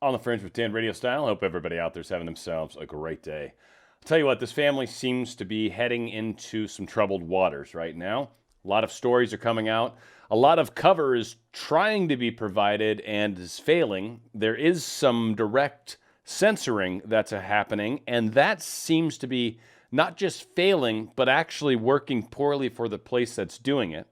On the Fringe with Dan, RadioStyle. Hope everybody out there's having themselves a great day. I'll tell you what, this family seems to be heading into some troubled waters right now. A lot of stories are coming out. A lot of cover is trying to be provided and is failing. There is some direct censoring that's happening, and that seems to be not just failing, but actually working poorly for the place that's doing it.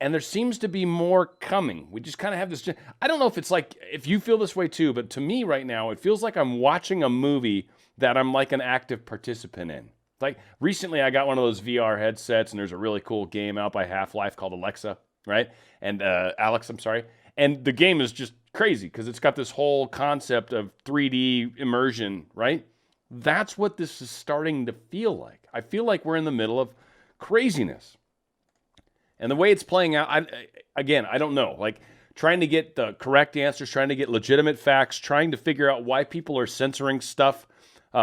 And there seems to be more coming. We just kind of have this. I don't know if it's like, if you feel this way too, but to me right now, it feels like I'm watching a movie that I'm like an active participant in. Like recently I got one of those VR headsets and there's a really cool game out by Half-Life called Alexa, right? And Alex, I'm sorry. And the game is just crazy because it's got this whole concept of 3D immersion, right? That's what this is starting to feel like. I feel like we're in the middle of craziness. And the way it's playing out, I don't know. Like trying to get the correct answers, trying to get legitimate facts, trying to figure out why people are censoring stuff.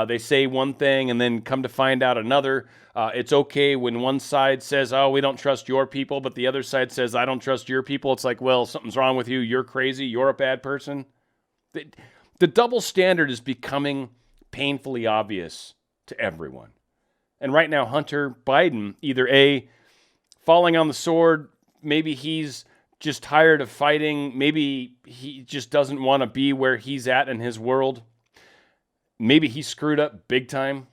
They say one thing and then come to find out another. It's okay when one side says, oh, we don't trust your people, but the other side says, I don't trust your people. It's like, well, something's wrong with you. You're crazy. You're a bad person. The double standard is becoming painfully obvious to everyone. And right now, Hunter Biden, either A, falling on the sword, maybe he's just tired of fighting. Maybe he just doesn't want to be where he's at in his world. Maybe he screwed up big time.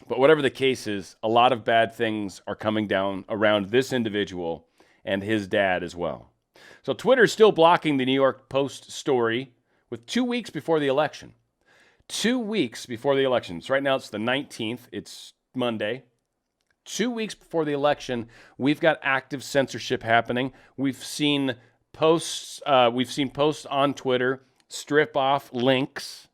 But whatever the case is, a lot of bad things are coming down around this individual and his dad as well. So Twitter's still blocking the New York Post story with 2 weeks before the election. 2 weeks before the election. So right now it's the 19th. It's Monday. 2 weeks before the election, we've got active censorship happening. We've seen posts on Twitter strip off links.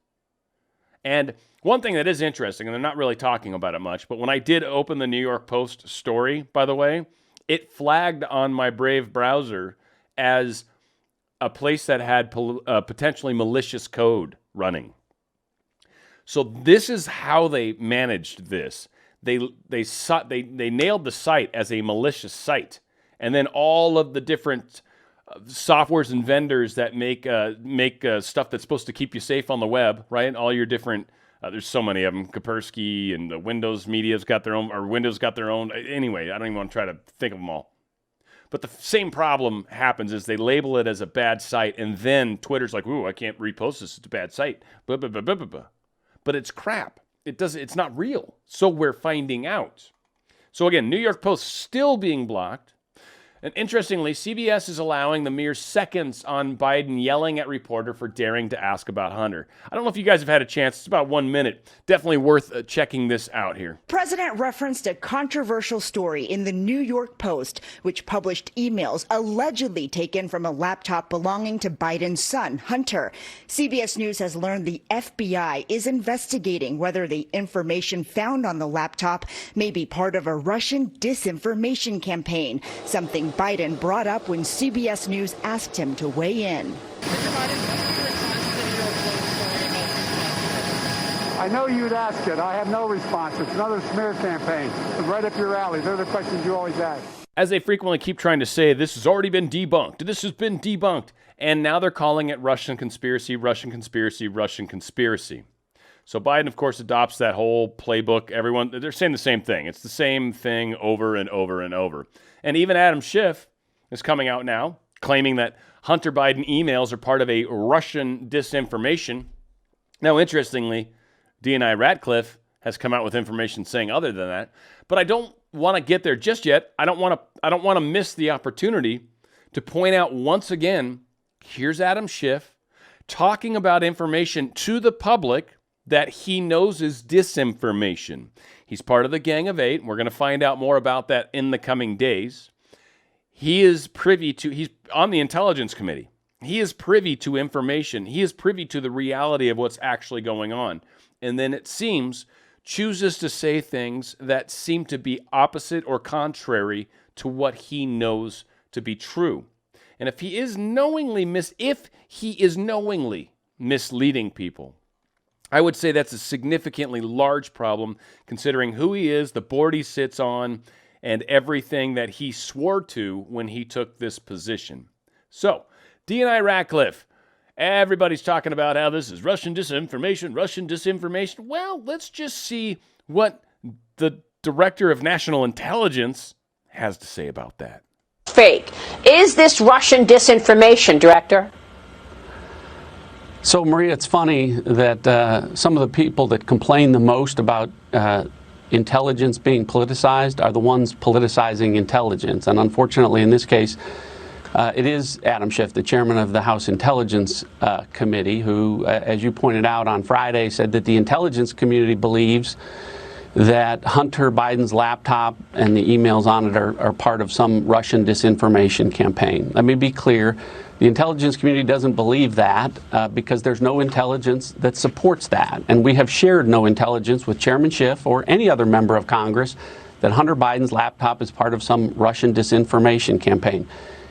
And one thing that is interesting, and they're not really talking about it much, but when I did open the New York Post story, by the way, it flagged on my Brave browser as a place that had potentially malicious code running. So this is how they managed this. They nailed the site as a malicious site, and then all of the different softwares and vendors that make stuff that's supposed to keep you safe on the web, right? All your different there's so many of them. Kaspersky and the Windows Media's got their own, or Windows got their own. Anyway, I don't even want to try to think of them all. But the same problem happens is they label it as a bad site, and then Twitter's like, "Ooh, I can't repost this. It's a bad site." Blah, blah, blah, blah, blah, blah. But it's crap. It's not real. So we're finding out. So again, New York Post still being blocked. And interestingly, CBS is allowing the mere seconds on Biden yelling at reporter for daring to ask about Hunter. I don't know if you guys have had a chance. It's about 1 minute. Definitely worth checking this out here. President referenced a controversial story in the New York Post, which published emails allegedly taken from a laptop belonging to Biden's son, Hunter. CBS News has learned the FBI is investigating whether the information found on the laptop may be part of a Russian disinformation campaign, something Biden brought up when CBS News asked him to weigh in. I know you'd ask it. I have no response. It's another smear campaign. It's right up your alley. They're the questions you always ask. As they frequently keep trying to say, this has already been debunked. This has been debunked. And now they're calling it Russian conspiracy, Russian conspiracy, Russian conspiracy. So Biden, of course, adopts that whole playbook. Everyone, they're saying the same thing. It's the same thing over and over and over. And even Adam Schiff is coming out now, claiming that Hunter Biden emails are part of a Russian disinformation. Now, interestingly, DNI Ratcliffe has come out with information saying other than that. But I don't want to get there just yet. I don't want to miss the opportunity to point out once again, here's Adam Schiff talking about information to the public that he knows is disinformation. He's part of the Gang of Eight. We're going to find out more about that in the coming days. He's on the Intelligence Committee. He is privy to information. He is privy to the reality of what's actually going on. And then it seems chooses to say things that seem to be opposite or contrary to what he knows to be true. And if he is knowingly misleading people, I would say that's a significantly large problem considering who he is, the board he sits on, and everything that he swore to when he took this position. So, DNI Ratcliffe, Everybody's talking about how this is Russian disinformation, Russian disinformation. Well, let's just see what the Director of National Intelligence has to say about that. Fake. Is this Russian disinformation, Director? So, Maria, it's funny that some of the people that complain the most about intelligence being politicized are the ones politicizing intelligence. And unfortunately, in this case, it is Adam Schiff, the chairman of the House Intelligence Committee, who, as you pointed out on Friday, said that the intelligence community believes that Hunter Biden's laptop and the emails on it are part of some Russian disinformation campaign. Let me be clear. The intelligence community doesn't believe that because there's no intelligence that supports that. And we have shared no intelligence with Chairman Schiff or any other member of Congress that Hunter Biden's laptop is part of some Russian disinformation campaign.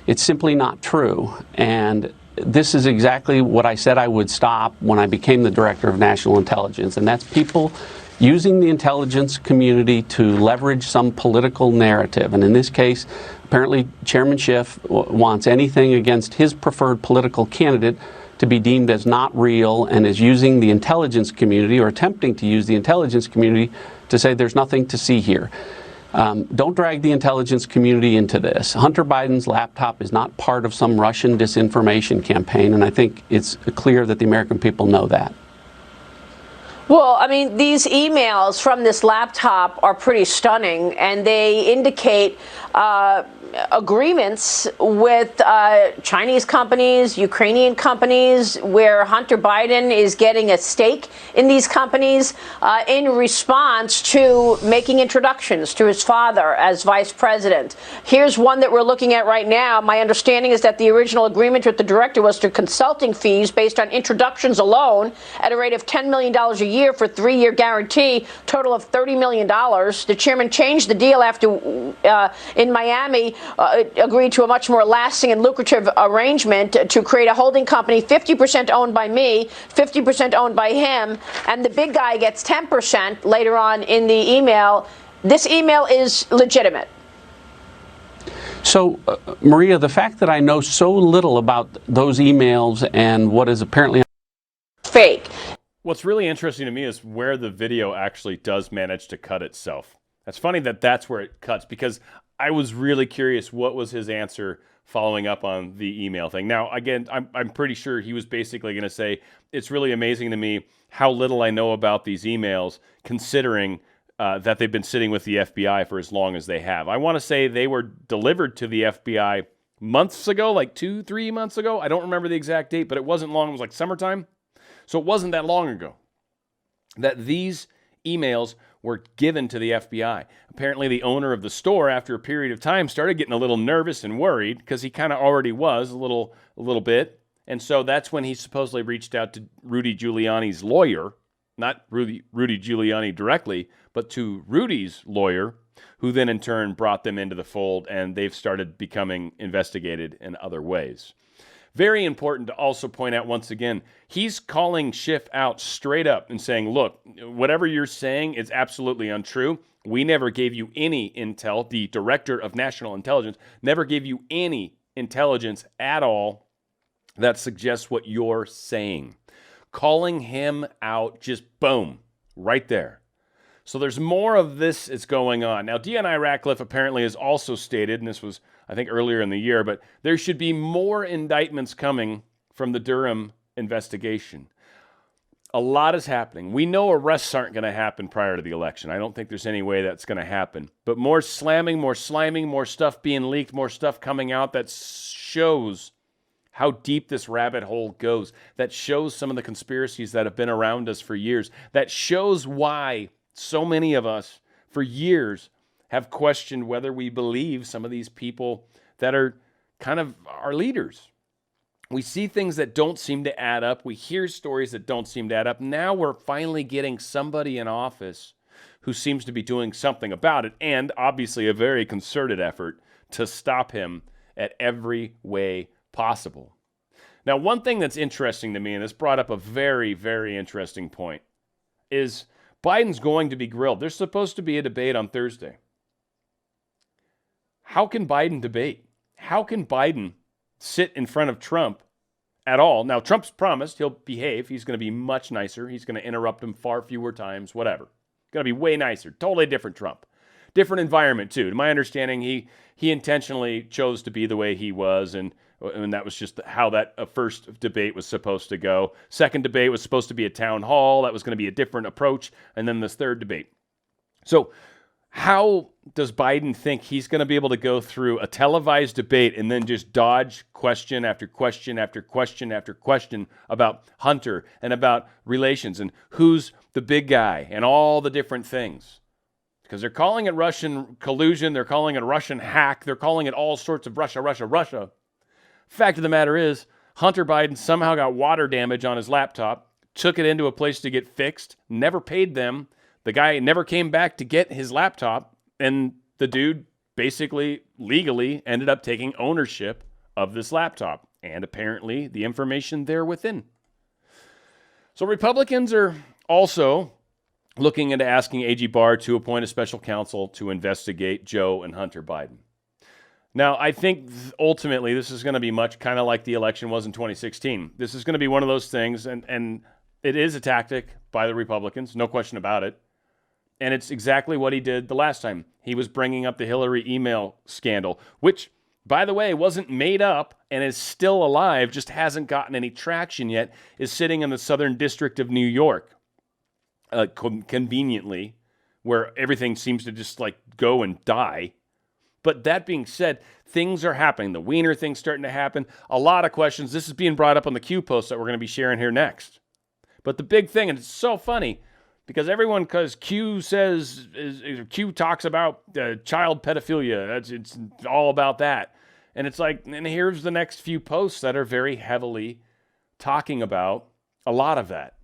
It's simply not true. And this is exactly what I said I would stop when I became the Director of National Intelligence. And that's people using the intelligence community to leverage some political narrative. And in this case, apparently Chairman Schiff wants anything against his preferred political candidate to be deemed as not real and is using the intelligence community or attempting to use the intelligence community to say there's nothing to see here. Don't drag the intelligence community into this. Hunter Biden's laptop is not part of some Russian disinformation campaign, and I think it's clear that the American people know that. Well, I mean, these emails from this laptop are pretty stunning, and they indicate agreements with Chinese companies, Ukrainian companies, where Hunter Biden is getting a stake in these companies in response to making introductions to his father as vice president. Here's one that we're looking at right now. My understanding is that the original agreement with the director was to consulting fees based on introductions alone at a rate of $10 million a year for a 3-year guarantee, total of $30 million. The chairman changed the deal after in Miami agreed to a much more lasting and lucrative arrangement to create a holding company, 50% owned by me, 50% owned by him, and the big guy gets 10% later on in the email. This email is legitimate. So, Maria, the fact that I know so little about those emails and what is apparently fake. What's really interesting to me is where the video actually does manage to cut itself. That's funny that that's where it cuts, because I was really curious what was his answer following up on the email thing. Now, again, I'm pretty sure he was basically going to say, it's really amazing to me how little I know about these emails, considering that they've been sitting with the FBI for as long as they have. I want to say they were delivered to the FBI months ago, like 2-3 months ago. I don't remember the exact date, but it wasn't long. It was like summertime. So it wasn't that long ago that these emails were given to the FBI. Apparently the owner of the store, after a period of time, started getting a little nervous and worried, because he kind of already was a little bit. And so that's when he supposedly reached out to Rudy Giuliani's lawyer, not Rudy Giuliani directly, but to Rudy's lawyer, who then in turn brought them into the fold, and they've started becoming investigated in other ways. Very important to also point out once again, he's calling Schiff out straight up and saying, look, whatever you're saying is absolutely untrue. We never gave you any intel. The Director of National Intelligence never gave you any intelligence at all that suggests what you're saying. Calling him out, just boom, right there. So there's more of this is going on. Now, DNI Ratcliffe apparently has also stated, and this was, I think, earlier in the year, but there should be more indictments coming from the Durham investigation. A lot is happening. We know arrests aren't going to happen prior to the election. I don't think there's any way that's going to happen. But more slamming, more sliming, more stuff being leaked, more stuff coming out that shows how deep this rabbit hole goes, that shows some of the conspiracies that have been around us for years, that shows why so many of us for years have questioned whether we believe some of these people that are kind of our leaders. We see things that don't seem to add up. We hear stories that don't seem to add up. Now we're finally getting somebody in office who seems to be doing something about it, and obviously a very concerted effort to stop him at every way possible. Now, one thing that's interesting to me, and this brought up a very, very interesting point, is Biden's going to be grilled. There's supposed to be a debate on Thursday. How can Biden debate? How can Biden sit in front of Trump at all. Now, Trump's promised he'll behave. He's going to be much nicer. He's going to interrupt him far fewer times, whatever. Going to be way nicer. Totally different Trump. Different environment, too. To my understanding, he intentionally chose to be the way he was, and that was just how that first debate was supposed to go. Second debate was supposed to be a town hall. That was going to be a different approach. And then this third debate. So how does Biden think he's going to be able to go through a televised debate and then just dodge question after question after question after question about Hunter and about relations and who's the big guy and all the different things? Because they're calling it Russian collusion. They're calling it Russian hack. They're calling it all sorts of Russia. Fact of the matter is, Hunter Biden somehow got water damage on his laptop, took it into a place to get fixed, never paid them. The guy never came back to get his laptop, and the dude basically legally ended up taking ownership of this laptop and apparently the information there within. So Republicans are also looking into asking AG Barr to appoint a special counsel to investigate Joe and Hunter Biden. Now, I think ultimately this is going to be much kind of like the election was in 2016. This is going to be one of those things, and it is a tactic by the Republicans, no question about it. And it's exactly what he did the last time. He was bringing up the Hillary email scandal, which, by the way, wasn't made up and is still alive, just hasn't gotten any traction yet, is sitting in the Southern District of New York, conveniently, where everything seems to just like go and die. But that being said, things are happening. The Wiener thing's starting to happen. A lot of questions. This is being brought up on the Q post that we're going to be sharing here next. But the big thing, and it's so funny, because Q talks about child pedophilia. It's all about that. And it's like, and here's the next few posts that are very heavily talking about a lot of that.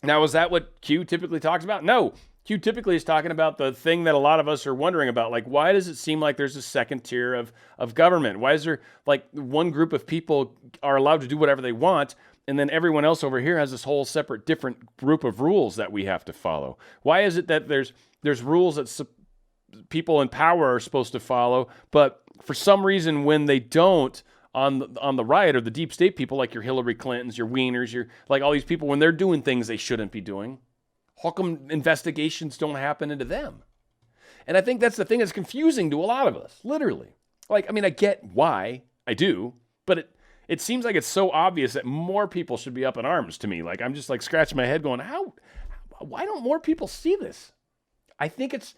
Now, is that what Q typically talks about? No. Q typically is talking about the thing that a lot of us are wondering about. Like, why does it seem like there's a second tier of government? Why is there, like, one group of people are allowed to do whatever they want, and then everyone else over here has this whole separate, different group of rules that we have to follow? Why is it that there's rules that people in power are supposed to follow, but for some reason when they don't, on the right, or the deep state people like your Hillary Clintons, your Wieners, your like all these people, when they're doing things they shouldn't be doing, how come investigations don't happen into them? And I think that's the thing that's confusing to a lot of us, literally. Like, I mean, I get why, I do, but it seems like it's so obvious that more people should be up in arms to me. Like, I'm just like scratching my head going, why don't more people see this? I think it's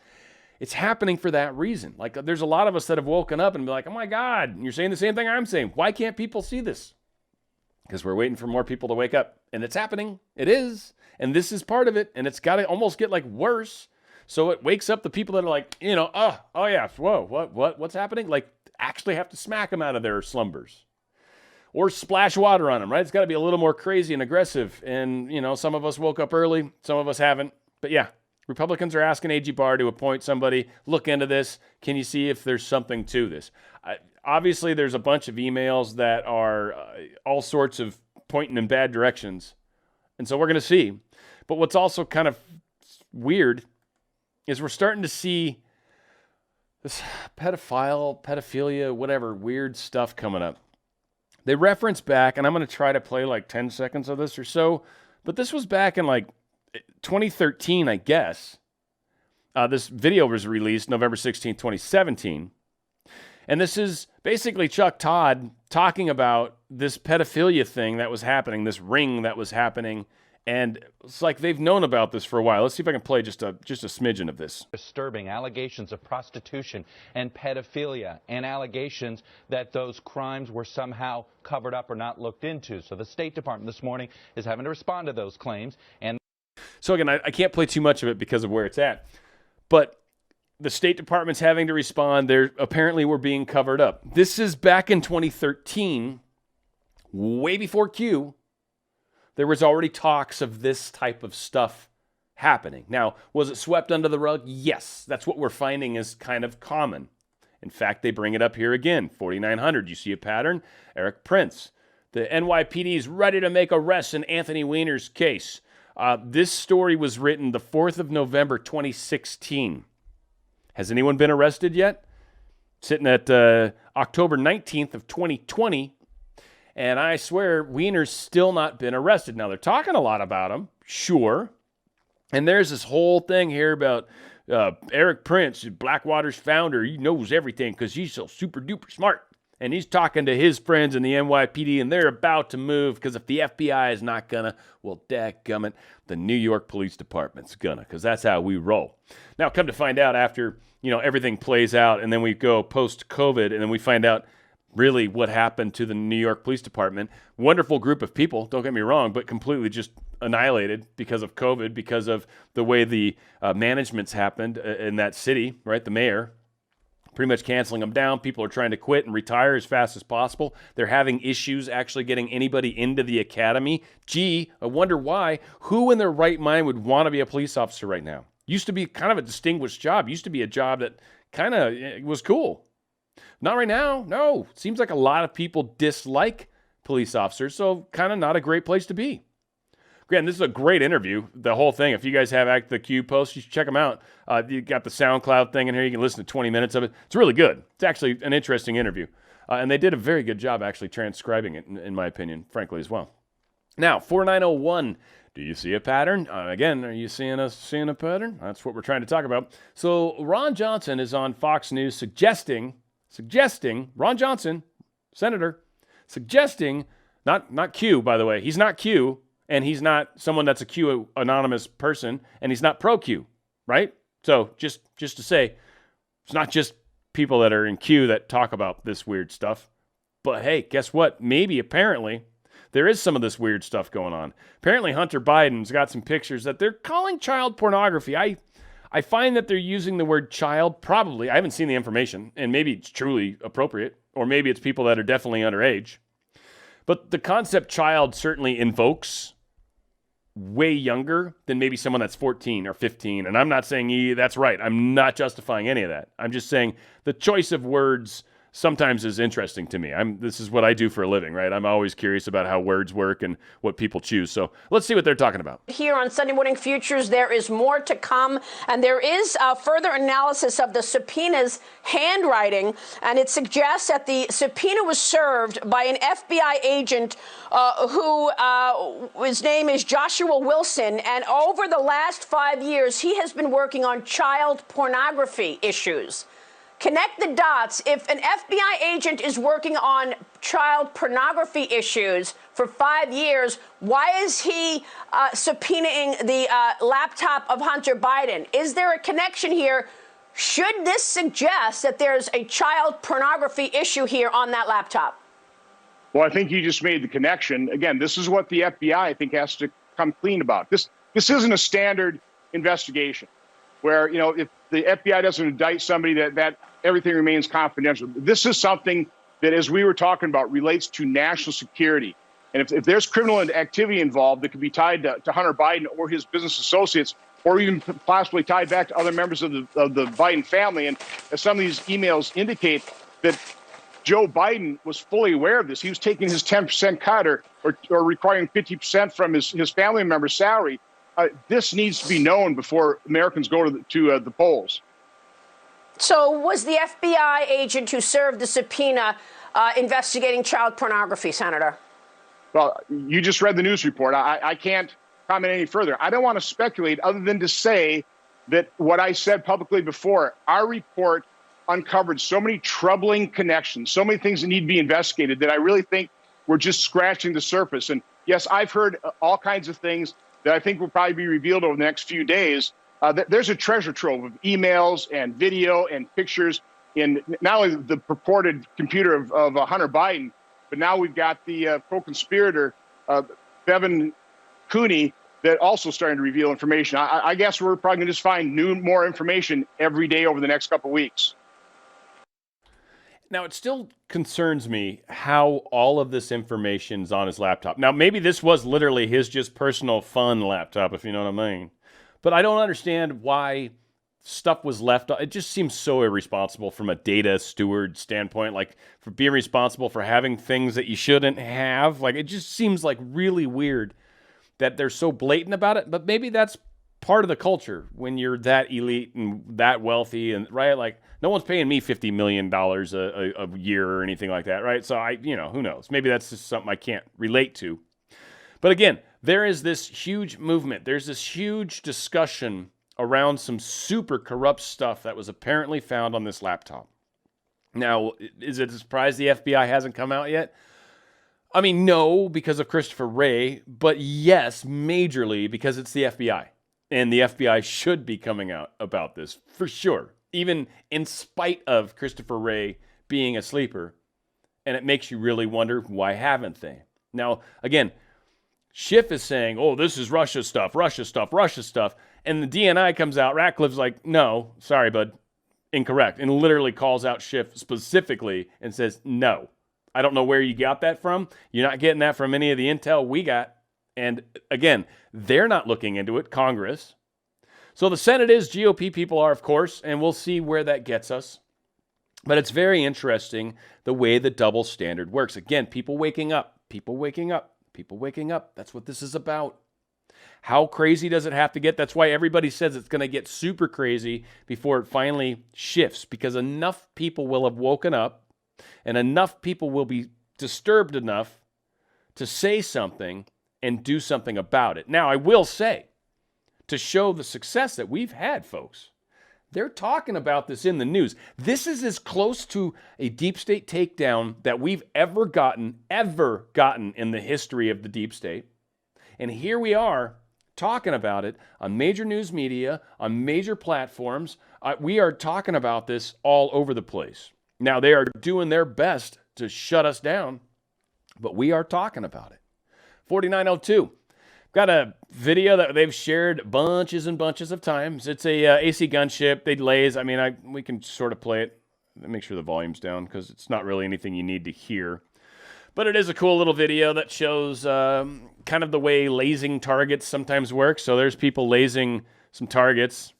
happening for that reason. Like, there's a lot of us that have woken up and be like, oh my God, you're saying the same thing I'm saying. Why can't people see this? Because we're waiting for more people to wake up. And it's happening. It is. And this is part of it. And it's got to almost get like worse. So it wakes up the people that are like, oh yeah, whoa, what's happening? Like, actually have to smack them out of their slumbers. Or splash water on them, right? It's got to be a little more crazy and aggressive. And, some of us woke up early. Some of us haven't. But yeah, Republicans are asking AG Barr to appoint somebody. Look into this. Can you see if there's something to this? Obviously, there's a bunch of emails that are all sorts of pointing in bad directions. And so we're going to see. But what's also kind of weird is we're starting to see this pedophilia, whatever, weird stuff coming up. They reference back, and I'm going to try to play like 10 seconds of this or so, but this was back in like 2013, I guess. This video was released November 16, 2017. And this is basically Chuck Todd talking about this pedophilia thing that was happening, this ring that was happening. And it's like they've known about this for a while. Let's see if I can play just a smidgen of this. Disturbing allegations of prostitution and pedophilia, and allegations that those crimes were somehow covered up or not looked into. So the State Department this morning is having to respond to those claims. And so again, I can't play too much of it because of where it's at. But the State Department's having to respond. They apparently were being covered up. This is back in 2013, way before Q. There was already talks of this type of stuff happening. Now, was it swept under the rug? Yes. That's what we're finding is kind of common. In fact, they bring it up here again. 4,900. You see a pattern? Eric Prince. The NYPD is ready to make arrests in Anthony Weiner's case. This story was written the 4th of November, 2016. Has anyone been arrested yet? Sitting at October 19th of 2020. And I swear, Wiener's still not been arrested. Now, they're talking a lot about him, sure. And there's this whole thing here about Eric Prince, Blackwater's founder. He knows everything because he's so super duper smart. And he's talking to his friends in the NYPD, and they're about to move because if the FBI is not gonna, well, dadgummit, the New York Police Department's gonna, because that's how we roll. Now, come to find out after, everything plays out, and then we go post-COVID, and then we find out really what happened to the New York Police Department. Wonderful group of people, don't get me wrong, but completely just annihilated because of COVID, because of the way the management's happened in that city, right? The mayor pretty much canceling them down. People are trying to quit and retire as fast as possible. They're having issues actually getting anybody into the academy. Gee, I wonder why. Who in their right mind would want to be a police officer right now? Used to be kind of a distinguished job. Used to be a job that kind of was cool. Not right now. No. Seems like a lot of people dislike police officers, so kind of not a great place to be. Again, this is a great interview, the whole thing. If you guys have Act the Q posts, you should check them out. You got the SoundCloud thing in here. You can listen to 20 minutes of it. It's really good. It's actually an interesting interview. And they did a very good job actually transcribing it, in my opinion, frankly, as well. Now, 4901, do you see a pattern? Again, are you seeing a pattern? That's what we're trying to talk about. So Ron Johnson is on Fox News suggesting, Ron Johnson, senator, suggesting, not Q, by the way. He's not Q. And he's not someone that's a Q anonymous person, and he's not pro-Q, right? So just to say, it's not just people that are in Q that talk about this weird stuff. But hey, guess what? Maybe, apparently, there is some of this weird stuff going on. Apparently, Hunter Biden's got some pictures that they're calling child pornography. I find that they're using the word child, probably. I haven't seen the information, and maybe it's truly appropriate, or maybe it's people that are definitely underage. But the concept child certainly invokes way younger than maybe someone that's 14 or 15. And I'm not saying that's right. I'm not justifying any of that. I'm just saying the choice of words sometimes is interesting to me. This is what I do for a living, right? I'm always curious about how words work and what people choose. So let's see what they're talking about. Here on Sunday Morning Futures, there is more to come, and there is further analysis of the subpoena's handwriting, and it suggests that the subpoena was served by an FBI agent who his name is Joshua Wilson, and over the last 5 years, he has been working on child pornography issues. Connect the dots. If an FBI agent is working on child pornography issues for 5 years, why is he subpoenaing the laptop of Hunter Biden? Is there a connection here? Should this suggest that there's a child pornography issue here on that laptop? Well, I think you just made the connection. Again, this is what the FBI, I think, has to come clean about. This isn't a standard investigation where, if the FBI doesn't indict somebody, that everything remains confidential. This is something that, as we were talking about, relates to national security. And if there's criminal activity involved that could be tied to Hunter Biden or his business associates, or even possibly tied back to other members of the Biden family, and as some of these emails indicate that Joe Biden was fully aware of this. He was taking his 10% cut or requiring 50% from his family member's salary. This needs to be known before Americans go to the polls. So was the FBI agent who served the subpoena investigating child pornography, Senator? Well, you just read the news report. I can't comment any further. I don't want to speculate other than to say that what I said publicly before, our report uncovered so many troubling connections, so many things that need to be investigated that I really think we're just scratching the surface. And yes, I've heard all kinds of things that I think will probably be revealed over the next few days. There's a treasure trove of emails and video and pictures in not only the purported computer of Hunter Biden, but now we've got the co-conspirator, Bevan Cooney, that also starting to reveal information. I guess we're probably going to just find more information every day over the next couple of weeks. Now, it still concerns me how all of this information is on his laptop. Now, maybe this was literally his just personal fun laptop, if you know what I mean. But I don't understand why stuff was left. It just seems so irresponsible from a data steward standpoint, like for being responsible for having things that you shouldn't have. Like, it just seems like really weird that they're so blatant about it. But maybe that's part of the culture when you're that elite and that wealthy, and right, like no one's paying me $50 million a year or anything like that, right? So who knows? Maybe that's just something I can't relate to. But again, there is this huge movement. There's this huge discussion around some super corrupt stuff that was apparently found on this laptop. Now, is it a surprise the FBI hasn't come out yet? I mean, no, because of Christopher Wray, but yes, majorly because it's the FBI. And the FBI should be coming out about this, for sure, even in spite of Christopher Wray being a sleeper. And it makes you really wonder, why haven't they? Now, again, Schiff is saying, oh, this is Russia stuff, Russia stuff, Russia stuff. And the DNI comes out, Ratcliffe's like, no, sorry, bud, incorrect. And literally calls out Schiff specifically and says, no. I don't know where you got that from. You're not getting that from any of the intel we got. And again, they're not looking into it, Congress. So the Senate is, GOP people are, of course, and we'll see where that gets us. But it's very interesting the way the double standard works. Again, people waking up, people waking up, people waking up. That's what this is about. How crazy does it have to get? That's why everybody says it's going to get super crazy before it finally shifts, because enough people will have woken up and enough people will be disturbed enough to say something and do something about it. Now, I will say, to show the success that we've had, folks, they're talking about this in the news. This is as close to a deep state takedown that we've ever gotten in the history of the deep state. And here we are talking about it on major news media, on major platforms. We are talking about this all over the place. Now, they are doing their best to shut us down, but we are talking about it. 4902. Got a video that they've shared bunches and bunches of times. It's a AC gunship. They lays. I mean, we can sort of play it. Make sure the volume's down because it's not really anything you need to hear. But it is a cool little video that shows kind of the way lasing targets sometimes work. So there's people lasing some targets,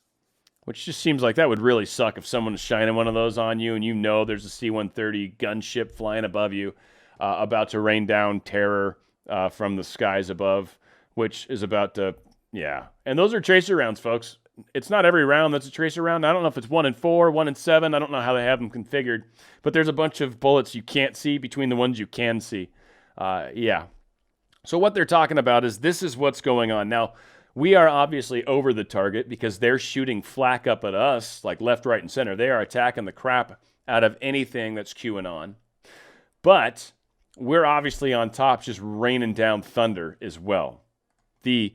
which just seems like that would really suck if someone is shining one of those on you and you know there's a C-130 gunship flying above you about to rain down terror from the skies above, which is about to, yeah. And those are tracer rounds, folks. It's not every round that's a tracer round. I don't know if it's 1 in 4, 1 in 7. I don't know how they have them configured. But there's a bunch of bullets you can't see between the ones you can see. Yeah. So what they're talking about is this is what's going on. Now, we are obviously over the target because they're shooting flak up at us, like left, right, and center. They are attacking the crap out of anything that's QAnon. But we're obviously on top, just raining down thunder as well. The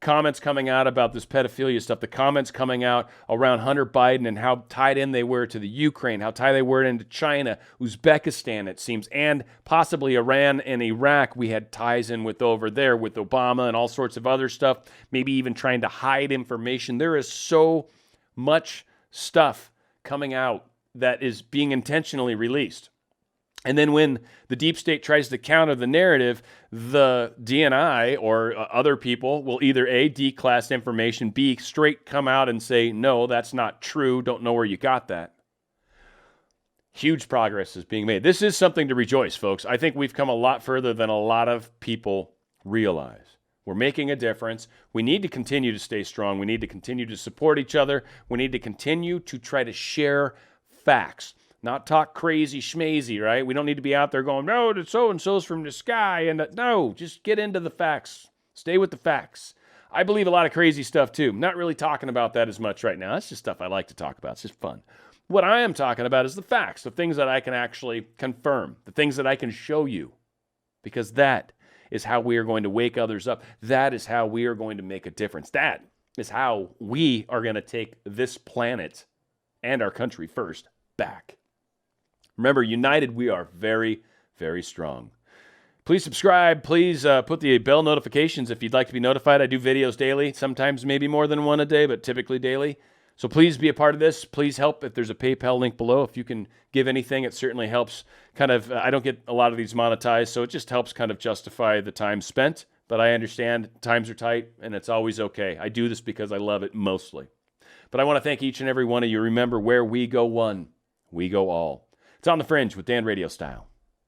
comments coming out about this pedophilia stuff, the comments coming out around Hunter Biden and how tied in they were to the Ukraine, how tied they were into China, Uzbekistan, it seems, and possibly Iran and Iraq we had ties in with over there with Obama and all sorts of other stuff, maybe even trying to hide information. There is so much stuff coming out that is being intentionally released. And then when the deep state tries to counter the narrative, the DNI or other people will either A, declass information, B, straight come out and say, no, that's not true, don't know where you got that. Huge progress is being made. This is something to rejoice, folks. I think we've come a lot further than a lot of people realize. We're making a difference. We need to continue to stay strong. We need to continue to support each other. We need to continue to try to share facts. Not talk crazy schmazy, right? We don't need to be out there going, no, the so-and-so's from the sky. And no, just get into the facts. Stay with the facts. I believe a lot of crazy stuff too. Not really talking about that as much right now. That's just stuff I like to talk about. It's just fun. What I am talking about is the facts, the things that I can actually confirm, the things that I can show you. Because that is how we are going to wake others up. That is how we are going to make a difference. That is how we are going to take this planet and our country first back. Remember, united, we are very, very strong. Please subscribe. Please put the bell notifications if you'd like to be notified. I do videos daily, sometimes maybe more than one a day, but typically daily. So please be a part of this. Please help if there's a PayPal link below. If you can give anything, it certainly helps. Kind of, I don't get a lot of these monetized, so it just helps kind of justify the time spent. But I understand times are tight, and it's always okay. I do this because I love it mostly. But I want to thank each and every one of you. Remember, where we go one, we go all. It's on the Fringe with Dan RadioStyle.